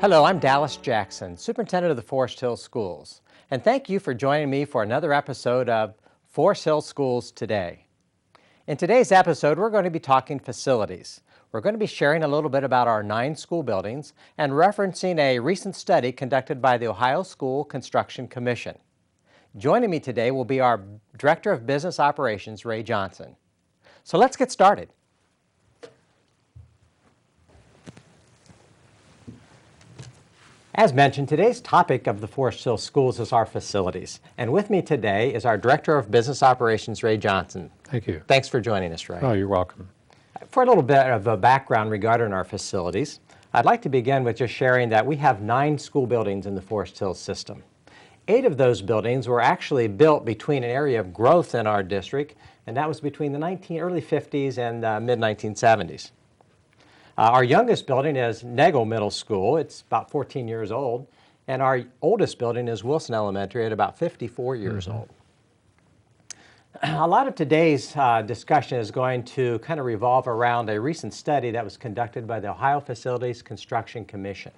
Hello, I'm Dallas Jackson, Superintendent of the Forest Hill Schools, and thank you for joining me for another episode of Forest Hill Schools Today. In today's episode, we're going to be talking facilities. We're going to be sharing a little bit about our 9 school buildings and referencing a recent study conducted by the Ohio School Construction Commission. Joining me today will be our Director of Business Operations, Ray Johnson. So let's get started. As mentioned, today's topic of the Forest Hill Schools is our facilities. And with me today is our Director of Business Operations, Ray Johnson. Thank you. Thanks for joining us, Ray. Oh, you're welcome. For a little bit of a background regarding our facilities, I'd like to begin with just sharing that we have 9 school buildings in the Forest Hill system. 8 of those buildings were actually built between an area of growth in our district, and that was between the early 50s and mid-1970s. Our youngest building is Nagle Middle School. It's about 14 years old. And our oldest building is Wilson Elementary at about 54 years old. A lot of today's discussion is going to kind of revolve around a recent study that was conducted by the Ohio Facilities Construction Commission.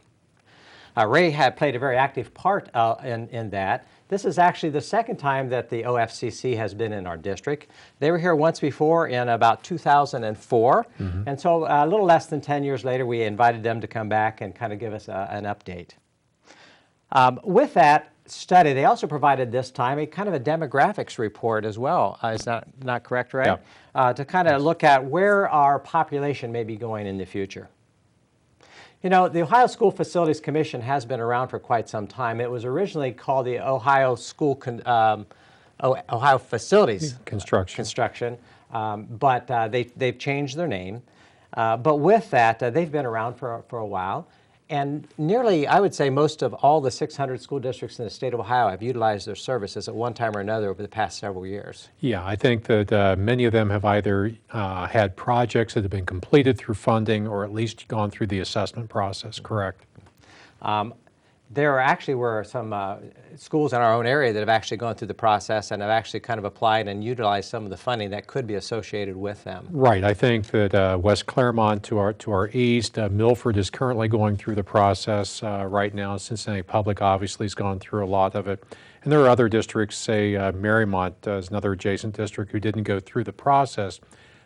Ray had played a very active part in that. This is actually the second time that the OFCC has been in our district. They were here once before in about 2004, and so a little less than 10 years later, we invited them to come back and kind of give us an update. With that study, they also provided this time a kind of a demographics report as well. Is not correct, Ray? Yeah. To kind of look at where our population may be going in the future. You know, the Ohio School Facilities Commission has been around for quite some time. It was originally called the Ohio Facilities Construction, but they've changed their name. But with that, they've been around for a while. And nearly, I would say, most of all the 600 school districts in the state of Ohio have utilized their services at one time or another over the past several years. Yeah, I think that many of them have either had projects that have been completed through funding or at least gone through the assessment process, correct? There actually were some schools in our own area that have actually gone through the process and have actually kind of applied and utilized some of the funding that could be associated with them. Right. I think that West Claremont to our east, Milford is currently going through the process right now. Cincinnati Public obviously has gone through a lot of it. And there are other districts, say Marymount is another adjacent district who didn't go through the process,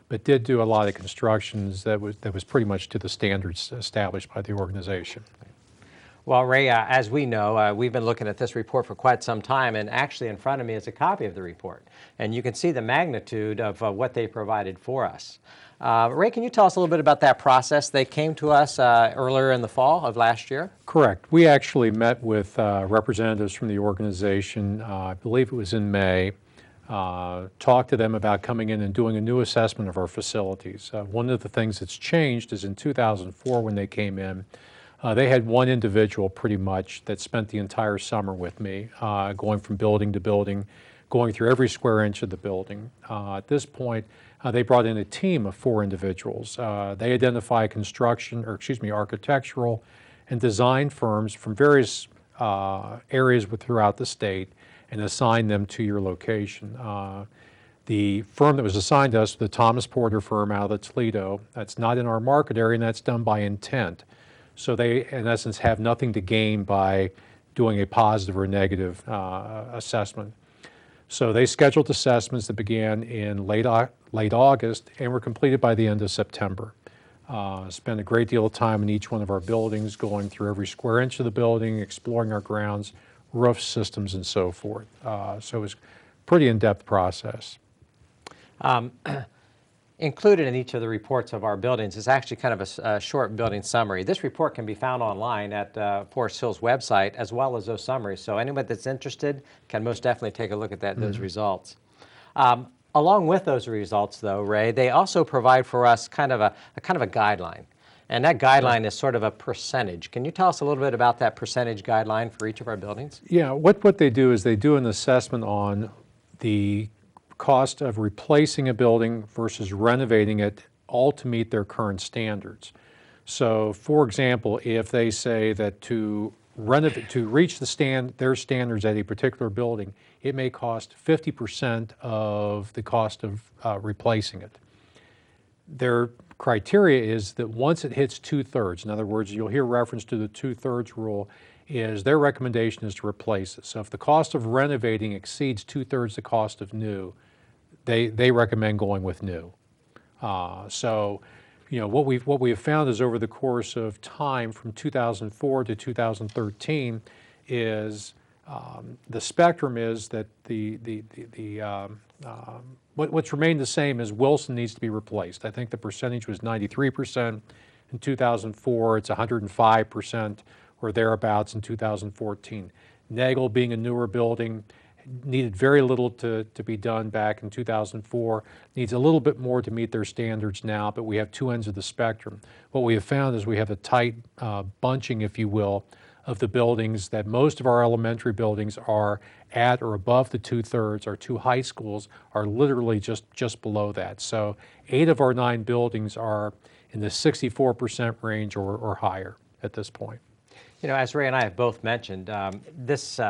but did do a lot of constructions that was pretty much to the standards established by the organization. Well, Ray, as we know, we've been looking at this report for quite some time, and actually in front of me is a copy of the report. And you can see the magnitude of what they provided for us. Ray, can you tell us a little bit about that process? They came to us earlier in the fall of last year? Correct. We actually met with representatives from the organization, I believe it was in May, talked to them about coming in and doing a new assessment of our facilities. One of the things that's changed is in 2004 when they came in, they had one individual pretty much that spent the entire summer with me, going from building to building, going through every square inch of the building. At this point, they brought in a team of 4 individuals. They identify architectural and design firms from various areas throughout the state and assign them to your location. The firm that was assigned to us, the Thomas Porter firm out of Toledo, that's not in our market area, and that's done by intent. So they, in essence, have nothing to gain by doing a positive or negative assessment. So they scheduled assessments that began in late August and were completed by the end of September. Spent a great deal of time in each one of our buildings, going through every square inch of the building, exploring our grounds, roof systems, and so forth. So it was a pretty in-depth process. Included in each of the reports of our buildings is actually kind of a short building summary. This report can be found online at Forest Hill's website, as well as those summaries. So anyone that's interested can most definitely take a look at those results. Along with those results, though, Ray, they also provide for us kind of a guideline. And that guideline is sort of a percentage. Can you tell us a little bit about that percentage guideline for each of our buildings? Yeah, what they do is they do an assessment on the cost of replacing a building versus renovating it, all to meet their current standards. So, for example, if they say that to reach their standards at a particular building, it may cost 50% of the cost of replacing it. Their criteria is that once it hits 2/3, in other words, you'll hear reference to the 2/3 rule, is their recommendation is to replace it. So if the cost of renovating exceeds 2/3 the cost of new, they recommend going with new. So, what we have found is over the course of time from 2004 to 2013 is the spectrum is that what's remained the same is Wilson needs to be replaced. I think the percentage was 93%. In 2004, it's 105% or thereabouts in 2014. Nagel, being a newer building, needed very little to be done back in 2004, needs a little bit more to meet their standards now, but we have two ends of the spectrum. What we have found is we have a tight bunching, if you will, of the buildings that most of our elementary buildings are at or above the 2/3. Our two high schools are literally just below that. So 8 of our 9 buildings are in the 64% range or higher at this point. As Ray and I have both mentioned, this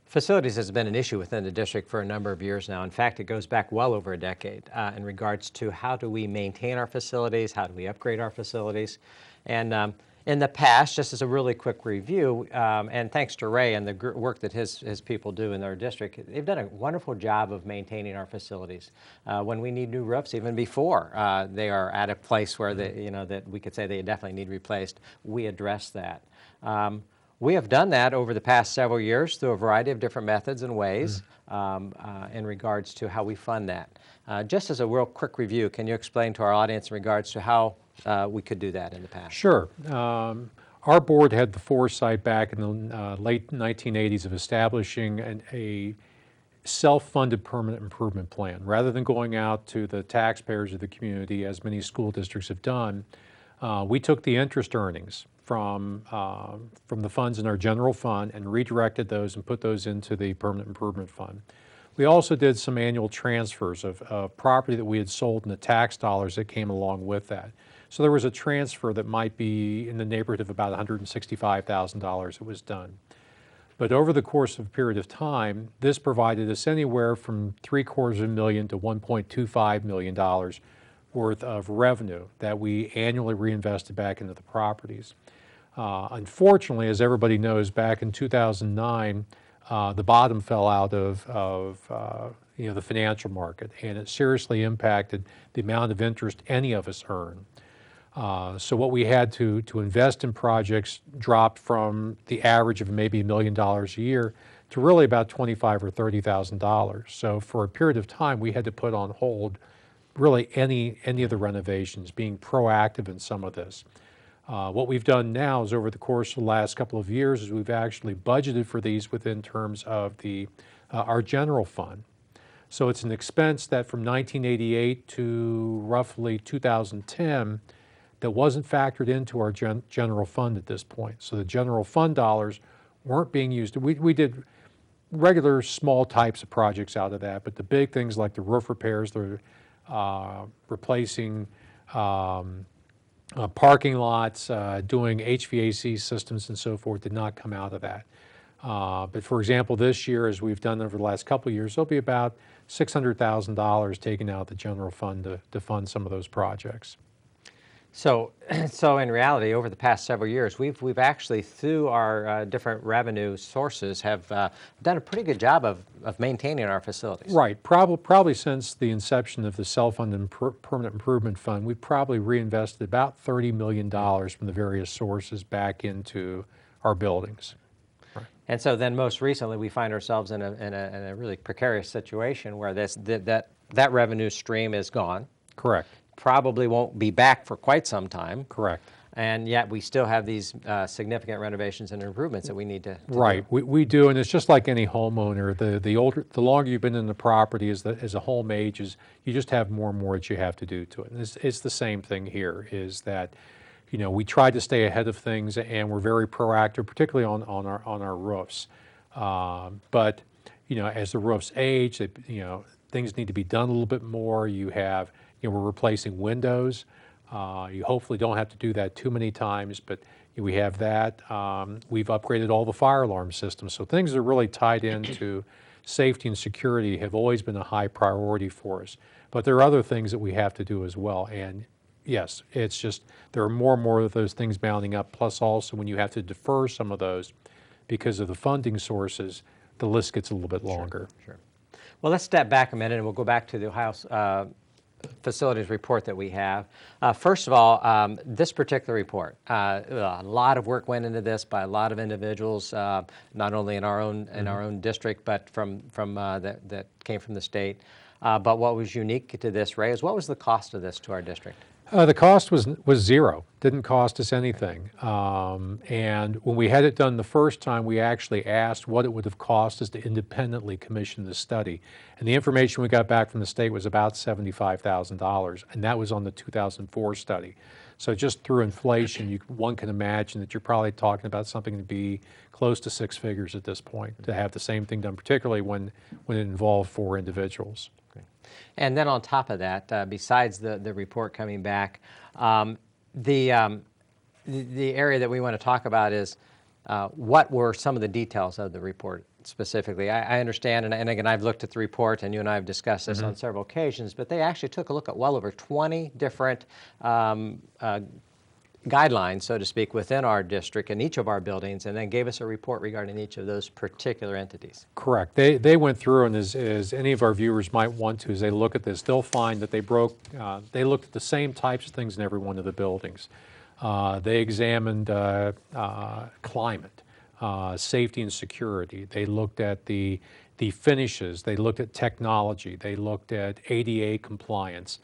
facilities has been an issue within the district for a number of years now. In fact, it goes back well over a decade in regards to how do we maintain our facilities, how do we upgrade our facilities. And in the past, just as a really quick review, and thanks to Ray and the work that his people do in their district, they've done a wonderful job of maintaining our facilities. When we need new roofs, even before they are at a place where that we could say they definitely need replaced, we address that. We have done that over the past several years through a variety of different methods and ways in regards to how we fund that. Just as a real quick review, can you explain to our audience in regards to how we could do that in the past? Sure. Our board had the foresight back in the late 1980s of establishing a self-funded permanent improvement plan. Rather than going out to the taxpayers of the community, as many school districts have done, we took the interest earnings from the funds in our general fund and redirected those and put those into the permanent improvement fund. We also did some annual transfers of property that we had sold and the tax dollars that came along with that. So there was a transfer that might be in the neighborhood of about $165,000 that was done. But over the course of a period of time, this provided us anywhere from $750,000 to $1.25 million worth of revenue that we annually reinvested back into the properties. Unfortunately, as everybody knows, back in 2009, the bottom fell out of the financial market, and it seriously impacted the amount of interest any of us earn. So what we had to invest in projects dropped from the average of maybe $1 million a year to really about $25,000 or $30,000. So for a period of time, we had to put on hold really any of the renovations, being proactive in some of this. What we've done now is over the course of the last couple of years is we've actually budgeted for these within terms of our general fund. So it's an expense that from 1988 to roughly 2010 that wasn't factored into our general fund at this point. So the general fund dollars weren't being used. We did regular small types of projects out of that, but the big things like the roof repairs, the replacing parking lots, doing HVAC systems and so forth did not come out of that. But for example, this year, as we've done over the last couple of years, there'll be about $600,000 taken out of the general fund to fund some of those projects. So in reality, over the past several years, we've actually, through our different revenue sources, have done a pretty good job of maintaining our facilities. Right. Probably since the inception of the self-funded permanent improvement fund, we've probably reinvested about $30 million from the various sources back into our buildings. Right. And so then most recently, we find ourselves in a really precarious situation where that revenue stream is gone. Correct. Probably won't be back for quite some time. Correct. And yet we still have these significant renovations and improvements that we need to right. do. We do, and it's just like any homeowner. The longer you've been in the property as a home ages, you just have more and more that you have to do to it. And it's the same thing here, is that we try to stay ahead of things, and we're very proactive, particularly on our roofs. But as the roofs age, things need to be done a little bit more. We're replacing windows. You hopefully don't have to do that too many times, but we have that. We've upgraded all the fire alarm systems. So things that are really tied into safety and security have always been a high priority for us. But there are other things that we have to do as well. And Yes, it's just there are more and more of those things mounting up, plus also when you have to defer some of those because of the funding sources, the list gets a little bit longer. Sure. Well, let's step back a minute and we'll go back to the Ohio facilities report that we have. First of all, this particular report, a lot of work went into this by a lot of individuals, not only in our own district, but from that came from the state. But what was unique to this, Ray, is what was the cost of this to our district? The cost was zero. Didn't cost us anything. And when we had it done the first time, we actually asked what it would have cost us to independently commission the study. And the information we got back from the state was about $75,000, and that was on the 2004 study. So just through inflation, one can imagine that you're probably talking about something to be close to six figures at this point to have the same thing done, particularly when it involved 4 individuals. And then on top of that, besides the report coming back, the area that we want to talk about is what were some of the details of the report specifically. I understand, and again, I've looked at the report, and you and I have discussed this on several occasions, but they actually took a look at well over 20 different guidelines, so to speak, within our district and each of our buildings, and then gave us a report regarding each of those particular entities. Correct. They went through, and as any of our viewers might want to, as they look at this, they'll find that they looked at the same types of things in every one of the buildings. They examined climate, safety and security. They looked at the finishes. They looked at technology. They looked at ADA compliance.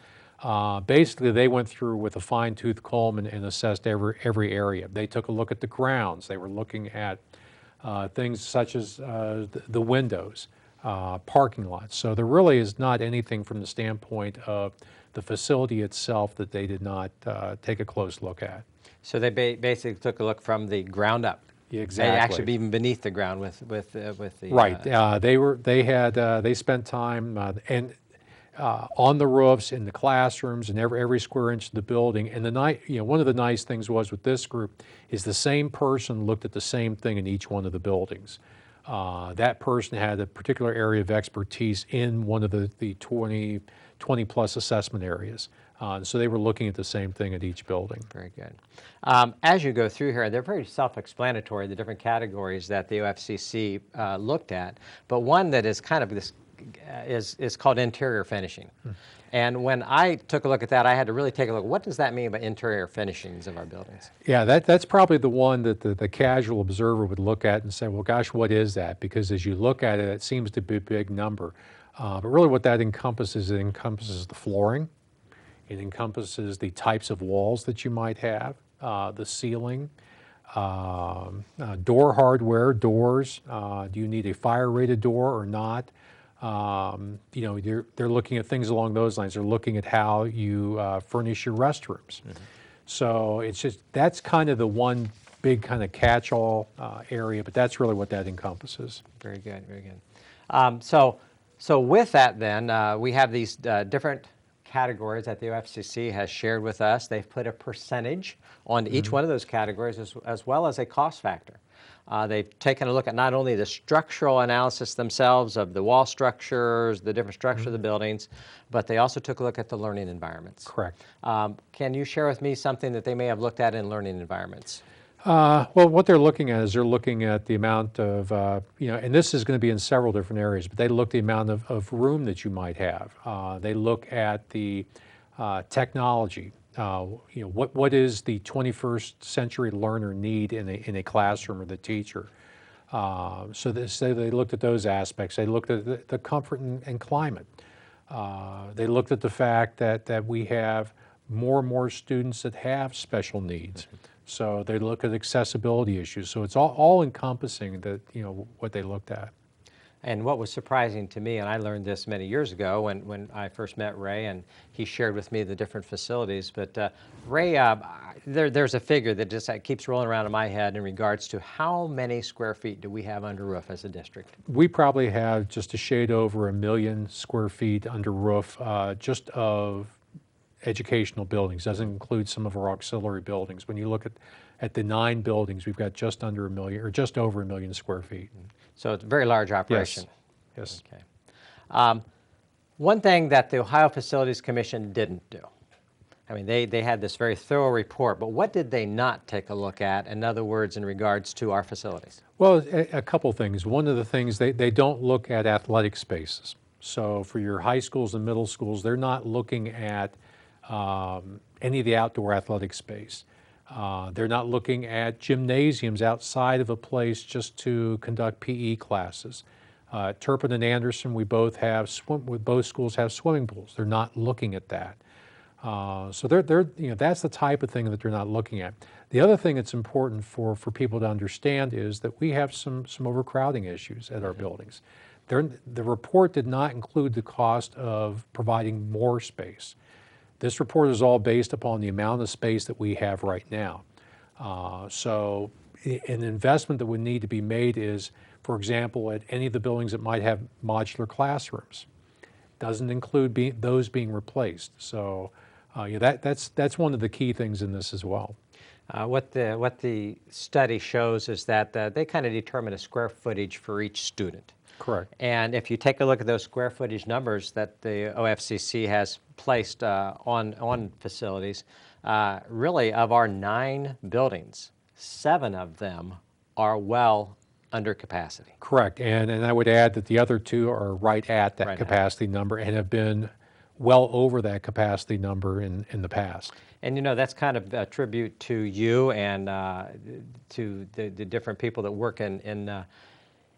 Basically, they went through with a fine-tooth comb and assessed every area. They took a look at the grounds. They were looking at things such as the windows, parking lots. So there really is not anything from the standpoint of the facility itself that they did not take a close look at. So they basically took a look from the ground up. Exactly. They actually even beneath the ground with the right. They spent time on the roofs, in the classrooms, and every square inch of the building. And one of the nice things was with this group is the same person looked at the same thing in each one of the buildings. That person had a particular area of expertise in one of the 20 plus assessment areas. So they were looking at the same thing at each building. Very good. As you go through here, they're very self-explanatory, the different categories that the OFCC looked at, but one that is kind of this is called interior finishing. And when I took a look at that, I had to really take a look. What does that mean by interior finishings of our buildings? Yeah, that's probably the one that the casual observer would look at and say, well, gosh, what is that? Because as you look at it, it seems to be a big number. But really what that encompasses, it encompasses the flooring. It encompasses the types of walls that you might have, the ceiling, door hardware, doors. Do you need a fire-rated door or not? They're looking at things along those lines. They're looking at how you furnish your restrooms. So that's kind of the one big kind of catch-all area, but that's really what that encompasses. Very good, very good. So with that then, we have these different categories that the OFCC has shared with us. They've put a percentage on each one of those categories as well as a cost factor. They've taken a look at not only the structural analysis themselves of the wall structures, the different structure of the buildings, but they also took a look at the learning environments. Correct. Can you share with me something that they may have looked at in learning environments? Well, what they're looking at is they're looking at the amount of, and this is going to be in several different areas, but they look at the amount of room that you might have. They look at the technology. What is the 21st century learner need in a classroom or the teacher? So they looked at those aspects. They looked at the comfort and climate. They looked at the fact that we have more and more students that have special needs. So they look at accessibility issues. So it's all encompassing that, what they looked at. And what was surprising to me, and I learned this many years ago when I first met Ray, and he shared with me the different facilities, but Ray, there's a figure that just keeps rolling around in my head in regards to how many square feet do we have under roof as a district? We probably have just a shade over 1 million square feet under roof just of educational buildings. Doesn't include some of our auxiliary buildings. When you look at the 9 buildings, we've got just under 1 million, or just over 1 million square feet. So it's a very large operation. Yes. Okay. One thing that the Ohio Facilities Commission didn't do, I mean, they had this very thorough report, but what did they not take a look at? In other words, in regards to our facilities? Well, a couple things. One of the things, they don't look at athletic spaces. So for your high schools and middle schools, they're not looking at any of the outdoor athletic space. They're not looking at gymnasiums outside of a place just to conduct PE classes. Turpin and Anderson, we both have both schools have swimming pools. They're not looking at that. So that's the type of thing that they're not looking at. The other thing that's important for people to understand is that we have some overcrowding issues at our buildings. The report did not include the cost of providing more space. This report is all based upon the amount of space that we have right now. So an investment that would need to be made is, for example, at any of the buildings that might have modular classrooms. Doesn't include those being replaced. So that's one of the key things in this as well. What the study shows is that they kind of determine a square footage for each student. Correct. And if you take a look at those square footage numbers that the OFCC has placed on facilities, really of our 9 buildings, 7 of them are well under capacity. Correct. And I would add that the other 2 are right at that capacity number and have been well over that capacity number in the past. And you know, that's kind of a tribute to you and to the different people that work in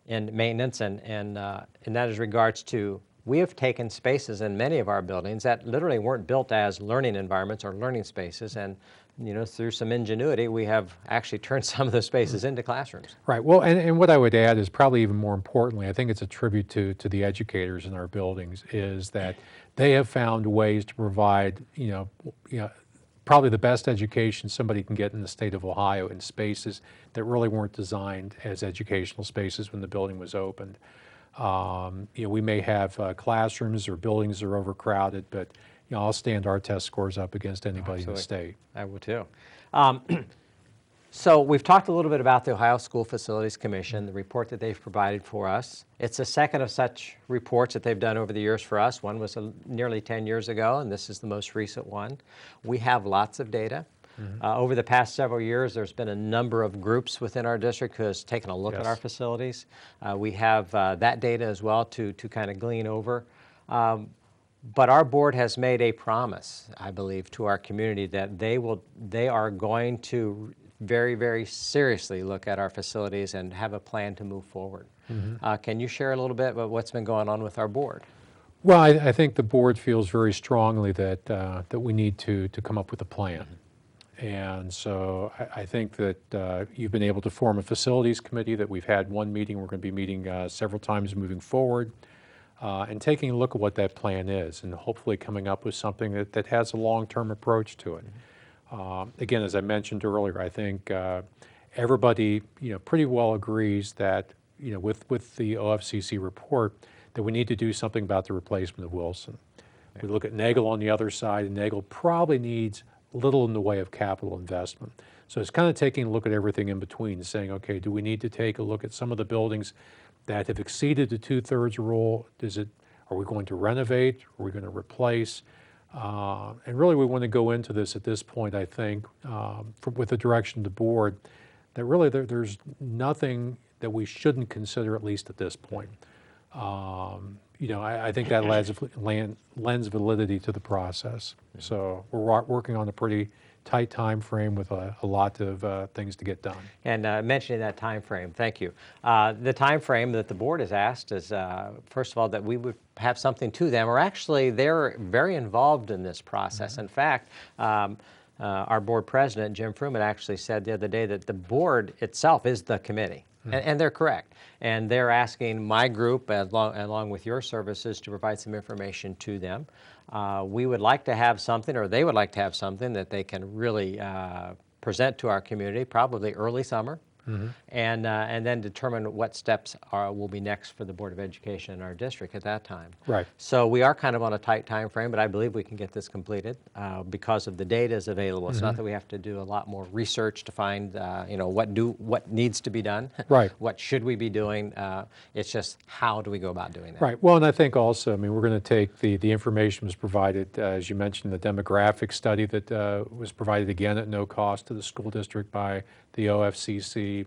maintenance, and that is regards to, we have taken spaces in many of our buildings that literally weren't built as learning environments or learning spaces, and you know, through some ingenuity, we have actually turned some of those spaces into classrooms. Right. Well, and what I would add is probably even more importantly, I think it's a tribute to the educators in our buildings, is that they have found ways to provide, probably the best education somebody can get in the state of Ohio in spaces that really weren't designed as educational spaces when the building was opened. We may have classrooms or buildings that are overcrowded, but I'll stand our test scores up against anybody in the state. I will too. So we've talked a little bit about the Ohio School Facilities Commission, the report that they've provided for us. It's the second of such reports that they've done over the years for us. One was nearly 10 years ago, and this is the most recent one. We have lots of data. Over the past several years, there's been a number of groups within our district who has taken a look at our facilities. We have that data as well to kind of glean over. But our board has made a promise, I believe, to our community that they are going to very, very seriously look at our facilities and have a plan to move forward. Can you share a little bit about what's been going on with our board? Well, I think the board feels very strongly that we need to come up with a plan. And so I think that you've been able to form a facilities committee, that we've had one meeting. We're going to be meeting several times moving forward, and taking a look at what that plan is, and hopefully coming up with something that has a long-term approach to it. Again, as I mentioned earlier, I think everybody pretty well agrees that with the OFCC report that we need to do something about the replacement of Wilson. We look at Nagel on the other side, and Nagel probably needs little in the way of capital investment. So it's kind of taking a look at everything in between and saying, okay, do we need to take a look at some of the buildings that have exceeded the 2/3 rule? Are we going to renovate? Are we going to replace? And really we want to go into this at this point, I think, with the direction of the board, that really there's nothing that we shouldn't consider, at least at this point. I think that lends validity to the process. So we're working on a pretty tight time frame with a lot of things to get done. And mentioning that time frame, thank you. The time frame that the board has asked is, first of all, that we would have something to them, or actually they're very involved in this process. In fact, our board president, Jim Fruman, actually said the other day that the board itself is the committee. And they're correct. And they're asking my group, along with your services, to provide some information to them. We would like to have something, or they would like to have something that they can really present to our community, probably early summer. and then determine what steps will be next for the Board of Education in our district at that time. Right. So we are kind of on a tight time frame, but I believe we can get this completed because of the data is available. It's not that we have to do a lot more research to find, what needs to be done. Right. What should we be doing? It's just how do we go about doing that? Right. Well, and I think also, I mean, we're going to take the information was provided, as you mentioned, the demographic study that was provided again at no cost to the school district by the OFCC.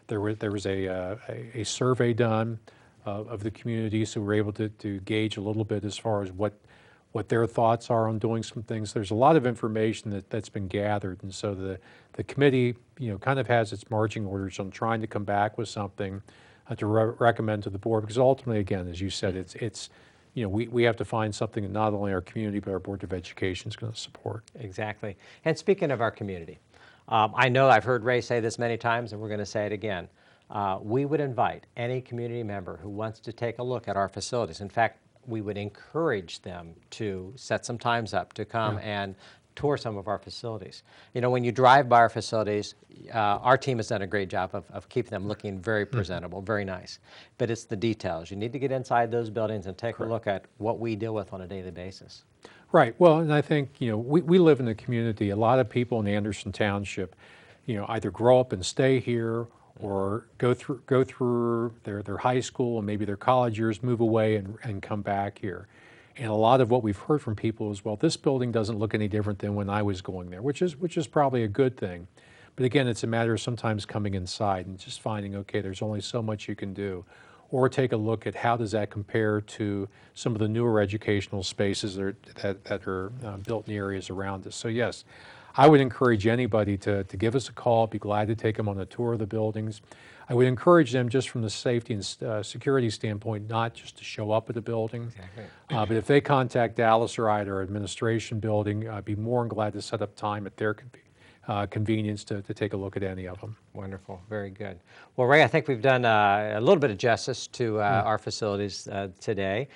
There was a survey done of the community, so we're able to gauge a little bit as far as what their thoughts are on doing some things. There's a lot of information that's been gathered, and so the committee, kind of has its marching orders on trying to come back with something to recommend to the board, because ultimately, again, as you said, it's we have to find something that not only our community but our Board of Education is going to support. Exactly. And speaking of our community, I know I've heard Ray say this many times, and we're going to say it again. We would invite any community member who wants to take a look at our facilities. In fact, we would encourage them to set some times up to come and tour some of our facilities. When you drive by our facilities, our team has done a great job of keeping them looking very presentable, very nice. But it's the details. You need to get inside those buildings and take a look at what we deal with on a daily basis. Right. Well, and I think, we live in a community. A lot of people in Anderson Township, either grow up and stay here or go through their high school and maybe their college years, move away and come back here. And a lot of what we've heard from people is, well, this building doesn't look any different than when I was going there, which is probably a good thing. But again, it's a matter of sometimes coming inside and just finding, okay, there's only so much you can do. Or take a look at how does that compare to some of the newer educational spaces that are built in the areas around us. So yes, I would encourage anybody to give us a call. Be glad to take them on a tour of the buildings. I would encourage them just from the safety and security standpoint, not just to show up at the building. Exactly. But if they contact Dallas or I at our administration building, I'd be more than glad to set up time at their convenience to take a look at any of them. Wonderful. Very good. Well, Ray, I think we've done a little bit of justice to our facilities today.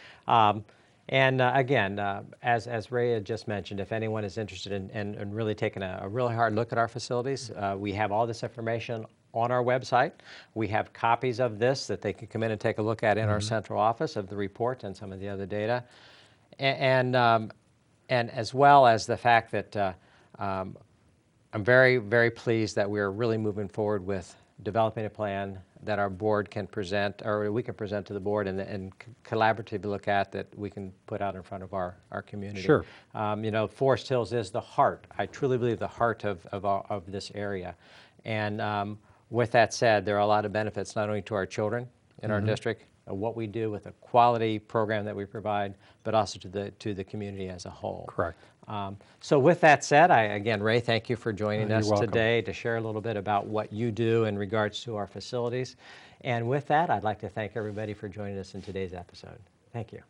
Again, as Ray had just mentioned, if anyone is interested in really taking a really hard look at our facilities, we have all this information on our website. We have copies of this that they can come in and take a look at in our central office of the report and some of the other data. And as well as the fact that I'm very, very pleased that we're really moving forward with developing a plan that our board can present, or we can present to the board and collaboratively look at, that we can put out in front of our community. Sure. Forest Hills is the heart, I truly believe, the heart of this area. And with that said, there are a lot of benefits not only to our children in our district, what we do with the quality program that we provide, but also to the community as a whole. Correct. So with that said, again, Ray, thank you for joining us welcome. today to share a little bit about what you do in regards to our facilities. And with that, I'd like to thank everybody for joining us in today's episode. Thank you.